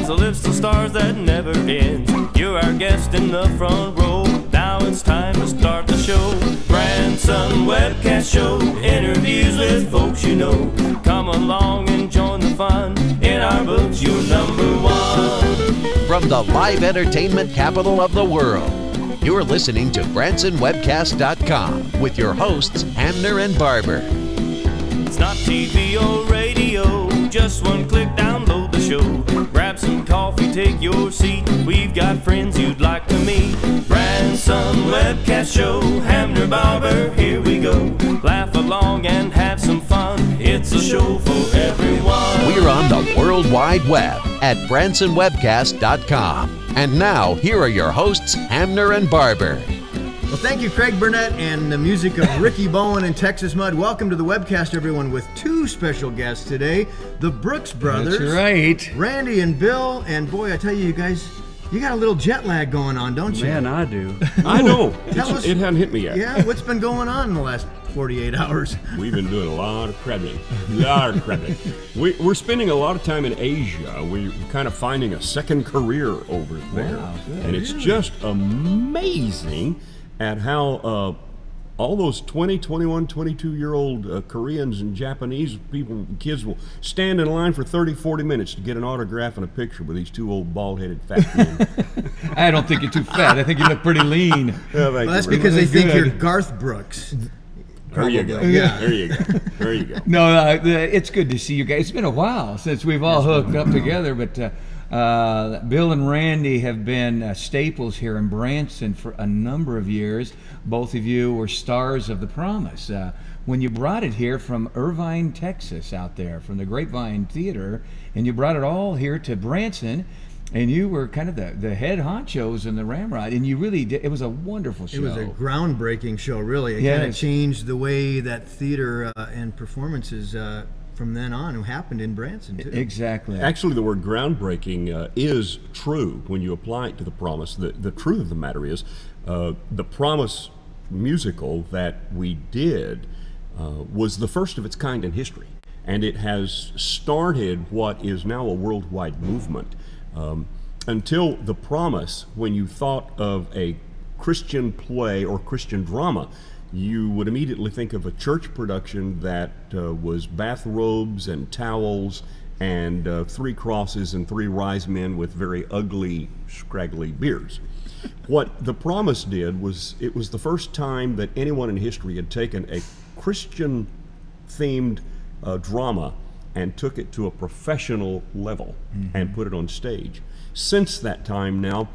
a list of stars that never ends. You're our guest in the front row. Now it's time to start the show. Branson Webcast Show, interviews with folks you know. Come along and join the fun. In our books, you're #1. From the live entertainment capital of the world, you're listening to BransonWebcast.com with your hosts, Hamner and Barber. It's not TV or radio, just one click, download the show. Grab some coffee, take your seat. We've got friends you'd like to meet. Branson Webcast Show, Hamner, Barber, here we go. Laugh along and have some fun. It's a show for everyone. We're on the World Wide Web at BransonWebcast.com. And now, here are your hosts, Hamner and Barber. Well, thank you, Craig Burnett, and the music of Ricky Bowen and Texas Mud. Welcome to the webcast, everyone, with two special guests today, the Brooks brothers. That's right. Randy and Bill, and boy, I tell you, you guys, you got a little jet lag going on, don't you? Man, I do. I know. It hadn't hit me yet. Yeah, what's been going on in the last 48 hours? We've been doing a lot of crabbing. We're spending a lot of time in Asia. We're kind of finding a second career over there. Wow, good. And it's just amazing at how all those 20, 21, 22-year-old Koreans and Japanese people, kids will stand in line for 30, 40 minutes to get an autograph and a picture with these two old bald-headed fat men. I don't think you're too fat. I think you look pretty lean. Well, that's because they think you're Garth Brooks. There you go. Yeah. There you go. There you go. No, it's good to see you guys. It's been a while since we've all hooked up together, but Bill and Randy have been staples here in Branson for a number of years. Both of you were stars of the Promise. When you brought it here from Irvine, Texas, out there, from the Grapevine Theater, and you brought it all here to Branson, and you were kind of the head honchos in the Ramrod, and you really did. It was a wonderful show. It was a groundbreaking show, really. It kind of changed the way that theater and performances from then on happened in Branson, too. Exactly. Actually, the word groundbreaking is true when you apply it to the Promise. The truth of the matter is, the Promise musical that we did was the first of its kind in history. And it has started what is now a worldwide movement. Until the Promise, when you thought of a Christian play or Christian drama, you would immediately think of a church production that was bathrobes and towels and 3 crosses and 3 wise men with very ugly, scraggly beards. What the Promise did was, it was the first time that anyone in history had taken a Christian-themed drama and took it to a professional level and put it on stage. Since that time now,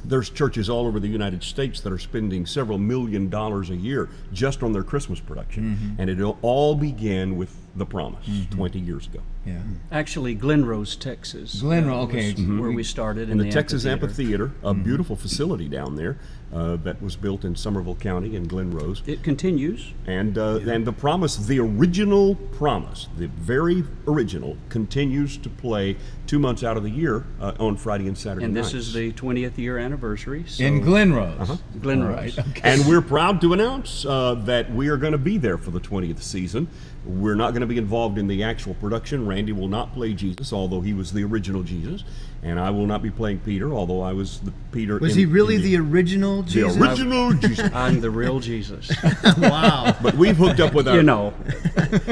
there's churches all over the United States that are spending several $1 million a year just on their Christmas production. And it all began with The Promise 20 years ago. Yeah. Actually, Glenrose, Texas. Glenrose, okay. Where we started in the Texas Amphitheater, a beautiful facility down there that was built in Somerville County in Glenrose. It continues. And the Promise, the original Promise, the very original, continues to play 2 months out of the year on Friday and Saturday And nights. this is the 20th year anniversary. So In Glenrose. Glenrose. Right, okay. And we're proud to announce that we are going to be there for the 20th season. We're not going to be involved in the actual production. Randy will not play Jesus, although he was the original Jesus. And I will not be playing Peter, although I was the Peter. Was he really the original Jesus? The original Jesus. I'm the real Jesus. Wow. But we've hooked up with our... You know,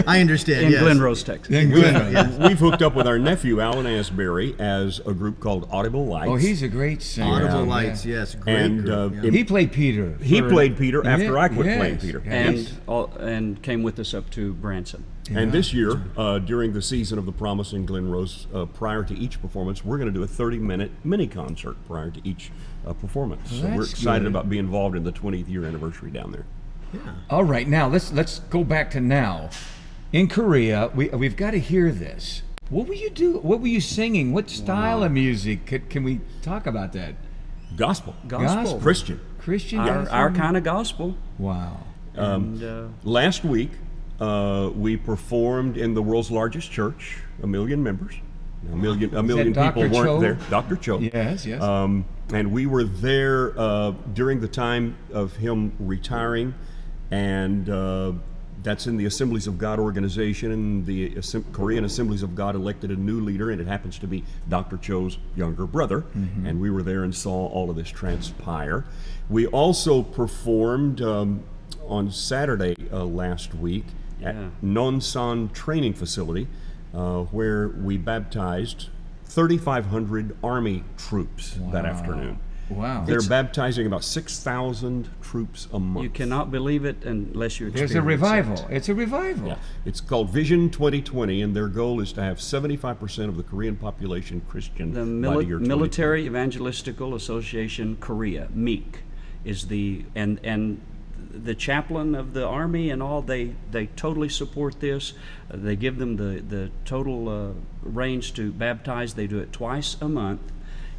I understand, in yes. Glenrose, Texas. In Glenrose. We've hooked up with our nephew, Alan Asbury, as a group called Audible Lights. Oh, he's a great singer. Audible Lights, yes. Great And group, He played Peter. he played Peter after I quit playing Yes. Peter. And came with us up to Branson. And this year, during the season of the Promise in Glenrose, prior to each performance, we're going to do a 30-minute mini concert prior to each performance. Well, so we're that's excited good. about being involved in the 20th year anniversary down there. All right, now let's go back to now. In Korea, we've got to hear this. What were you do? What were you singing? What style of music? Can we talk about that? Gospel. Gospel. Christian. Christian. Our kind of gospel. Wow. And Last week, we performed in the world's largest church, 1 million members. A million people Dr. weren't Cho? there. Dr. Cho. Yes, yes. And we were there during the time of him retiring, and That's in the Assemblies of God organization, and the Korean Assemblies of God elected a new leader, and it happens to be Dr. Cho's younger brother. And we were there and saw all of this transpire. We also performed on Saturday last week at Nonsan Training Facility, where we baptized 3,500 Army troops that afternoon. Wow. They're baptizing about 6,000 troops a month. You cannot believe it unless you experience There's a revival. it. It's a revival. Yeah. It's called Vision 2020, and their goal is to have 75% of the Korean population Christian The by the year 2020. Military Evangelistical Association Korea, MEEK, is the and the chaplain of the Army and all, they totally support this. They give them the total range to baptize. They do it twice a month,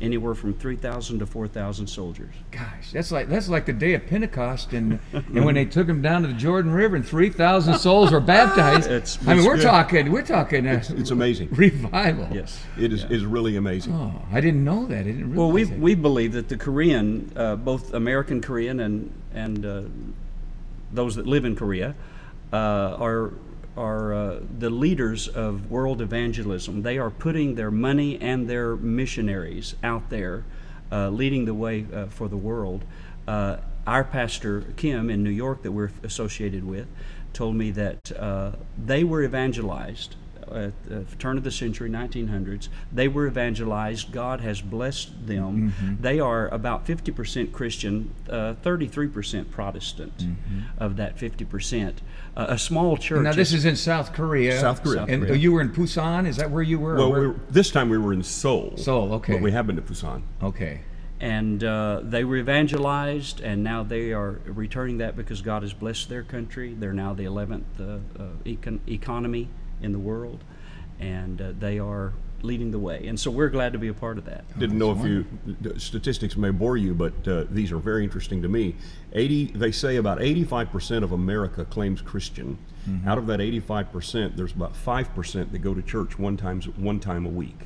anywhere from 3,000 to 4,000 soldiers. Gosh, that's like the day of Pentecost, and when they took them down to the Jordan River, and 3,000 souls were baptized. We're talking. It's amazing. Revival. Yes. It is really amazing. Oh, I didn't know that. I didn't Well, realize we believe that the Korean, both American Korean and those that live in Korea, are the leaders of world evangelism. They are putting their money and their missionaries out there, leading the way for the world. Our pastor, Kim, in New York, that we're associated with, told me that they were evangelized at the turn of the century, 1900s. They were evangelized. God has blessed them. They are about 50% Christian, 33% Protestant of that 50%. A small church. Now, this is in South Korea. South Korea. And you were in Busan? Is that where you were? Well, this time we were in Seoul. Seoul, okay. But we have been to Busan. Okay. And they were evangelized, and now they are returning that because God has blessed their country. They're now the 11th economy in the world, and they are leading the way. And so we're glad to be a part of that. Didn't know if statistics may bore you, but these are very interesting to me. They say about 85% of America claims Christian. Out of that 85%, there's about 5% that go to church one time a week.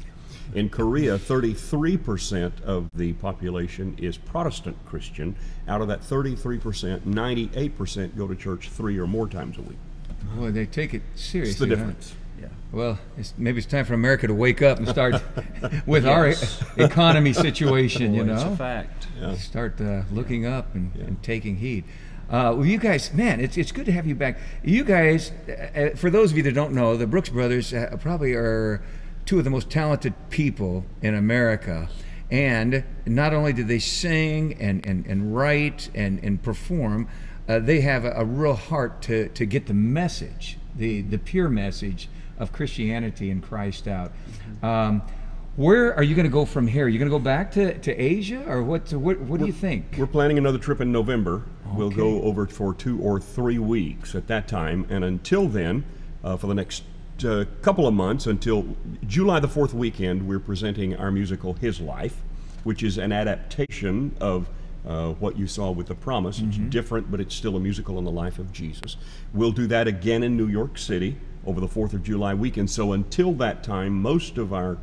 In Korea, 33% of the population is Protestant Christian. Out of that 33%, 98% go to church 3 or more times a week. Boy, they take it seriously. It's the difference. Yeah. Well, maybe it's time for America to wake up and start with our economy situation, Boy, you know. It's a fact. Yeah. Start looking up and taking heed. Well, you guys, man, it's good to have you back. You guys, for those of you that don't know, the Brooks Brothers probably are two of the most talented people in America. And not only do they sing and write and perform, they have a real heart to get the message, the pure message of Christianity and Christ out. Where are you going to go from here? Are you going to go back to Asia, or what do you think? We're planning another trip in November. Okay. We'll go over for 2 or 3 weeks at that time, and until then, for the next couple of months, until July the 4th weekend, we're presenting our musical His Life, which is an adaptation of what you saw with The Promise. It's different, but it's still a musical on the life of Jesus. We'll do that again in New York City over the 4th of July weekend. So until that time, most of our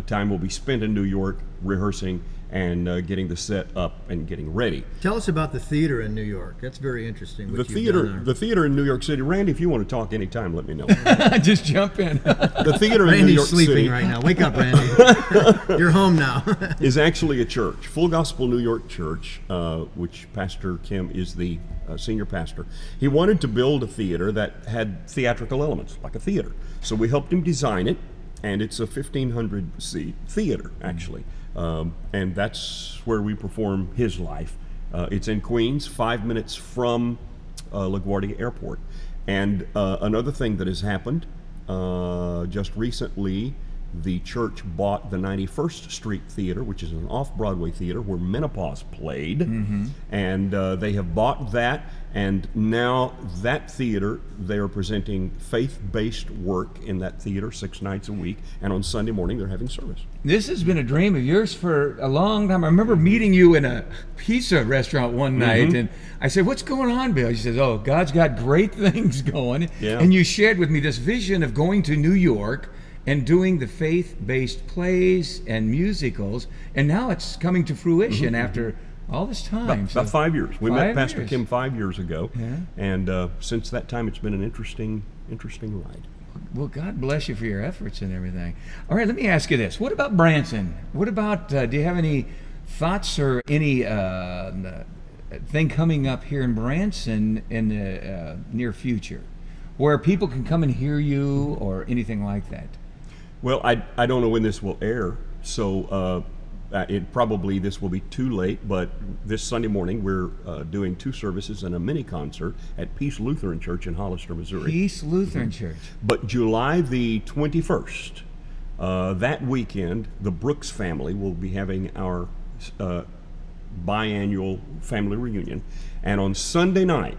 time will be spent in New York rehearsing and getting the set up and getting ready. Tell us about the theater in New York. That's very interesting. The theater in New York City. Randy, if you want to talk anytime, let me know. Just jump in. The theater in New Randy's York sleeping City right now. Wake up, Randy. You're home now. is actually a church, Full Gospel New York Church, which Pastor Kim is the senior pastor. He wanted to build a theater that had theatrical elements, like a theater. So we helped him design it, and it's a 1,500 seat theater, actually. And that's where we perform His Life. It's in Queens, 5 minutes from LaGuardia Airport. And another thing that has happened, just recently, the church bought the 91st Street Theater, which is an off-Broadway theater where Menopause played. And they have bought that, and now that theater, they are presenting faith-based work in that theater 6 nights a week, and on Sunday morning they're having service. This has been a dream of yours for a long time. I remember meeting you in a pizza restaurant one night, and I said, "What's going on, Bill?" He says, "Oh, God's got great things going." Yeah. And you shared with me this vision of going to New York and doing the faith-based plays and musicals, and now it's coming to fruition after All this time. About 5 years. We met Pastor years. Kim 5 years ago, Yeah. and since that time, it's been an interesting ride. Well, God bless you for your efforts and everything. All right, let me ask you this. What about Branson? What about, do you have any thoughts or any thing coming up here in Branson in the near future where people can come and hear you or anything like that? Well, I don't know when this will air, so this will be too late, but this Sunday morning we're doing 2 services and a mini concert at Peace Lutheran Church in Hollister, Missouri. Peace Lutheran Church. But July the 21st, that weekend, the Brooks family will be having our biannual family reunion. And on Sunday night,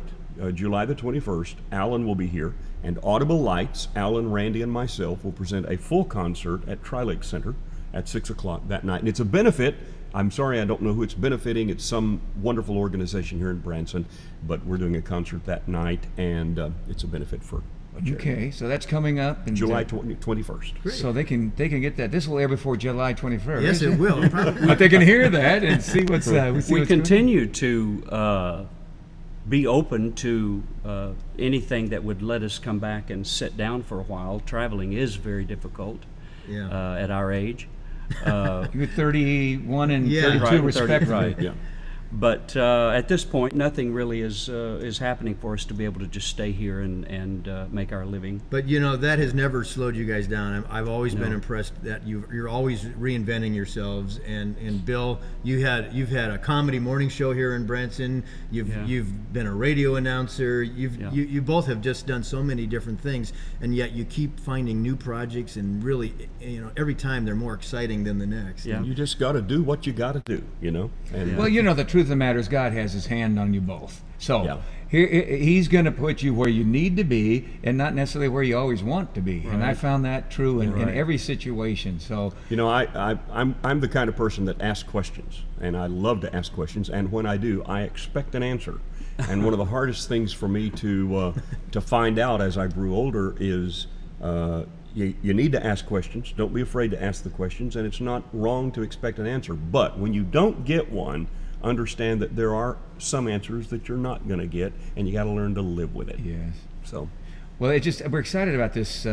July the 21st, Alan will be here, and Audible Lights, Alan, Randy, and myself will present a full concert at Tri-Lake Center at 6 o'clock that night. And it's a benefit. I'm sorry, I don't know who it's benefiting. It's some wonderful organization here in Branson, but we're doing a concert that night, and it's a benefit for a charity. Okay, so that's coming up in July 21st. Great. So they can get that. This will air before July 21st. Yes, it will. Probably. But they can hear that and see what's. We continue to be open to anything that would let us come back and sit down for a while. Traveling is very difficult at our age. You're 31 and Yeah. 32 Right, 30, respectively. right. Yeah. But at this point, nothing really is happening for us to be able to just stay here and make our living. But you know, that has never slowed you guys down. I've always been impressed that you're always reinventing yourselves. And Bill, you've had a comedy morning show here in Branson. You've been a radio announcer. You both have just done so many different things, and yet you keep finding new projects. And really, you know, every time they're more exciting than the next. Yeah. You just got to do what you got to do, you know. And Well, you know, the truth of the matter is God has his hand on you both. So Yeah. he's going to put you where you need to be and not necessarily where you always want to be. Right. And I found that true in every situation. So, you know, I'm the kind of person that asks questions, and I love to ask questions. And when I do, I expect an answer. And one of the hardest things for me to find out as I grew older is you need to ask questions. Don't be afraid to ask the questions, and it's not wrong to expect an answer. But when you don't get one, understand that there are some answers that you're not going to get, and you got to learn to live with it. yes. So, Well, we're excited about this,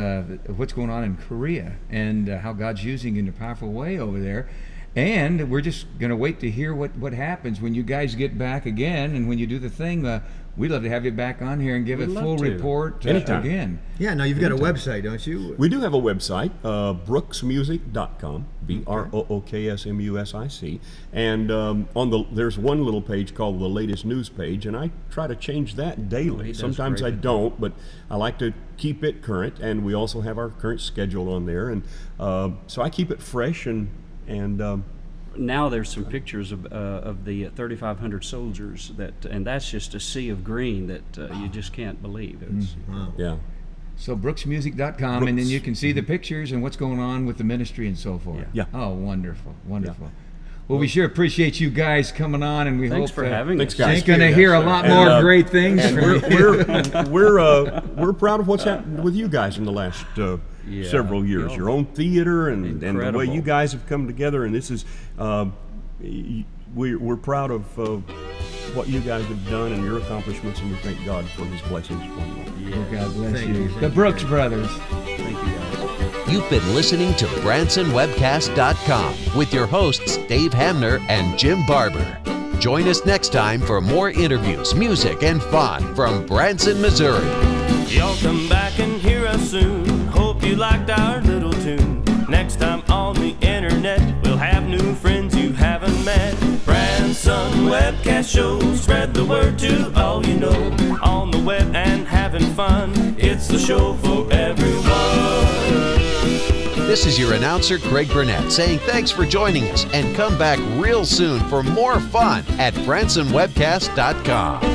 what's going on in Korea and how God's using you in a powerful way over there. And we're just going to wait to hear what happens when you guys get back again, and when you do the thing. We'd love to have you back on here and give a full report again. Yeah. Now you've got a website, don't you? we do have a website, brooksmusic.com, BROOKSMUSIC, and there's one little page called the latest news page, and I try to change that daily. Sometimes I don't, but I like to keep it current, and we also have our current schedule on there, and so I keep it fresh and Now there's some pictures of the 3,500 soldiers and that's just a sea of green that you just can't believe. It's, yeah. So brooksmusic.com, and then you can see the pictures and what's going on with the ministry and so forth. Yeah. Oh, wonderful, wonderful. Yeah. Well, we sure appreciate you guys coming on, and we Thanks hope for having us. We're going to hear a lot more great things from you. We're proud of what's happened with you guys in the last several years. Your own theater and the way you guys have come together, and this is we're proud of what you guys have done and your accomplishments, and we thank God for His blessings upon you. Yes. God bless you. The Brooks brothers. Thank you, guys. You've been listening to BransonWebcast.com with your hosts Dave Hamner and Jim Barber. Join us next time for more interviews, music, and fun from Branson, Missouri. Y'all come back and hear us soon. Hope you liked our little tune. Next time on the internet, we'll have new friends you haven't met. Branson Webcast Show, spread the word to all you know. On the web and having fun, it's the show for everyone. This is your announcer, Craig Burnett, saying thanks for joining us, and come back real soon for more fun at BransonWebcast.com.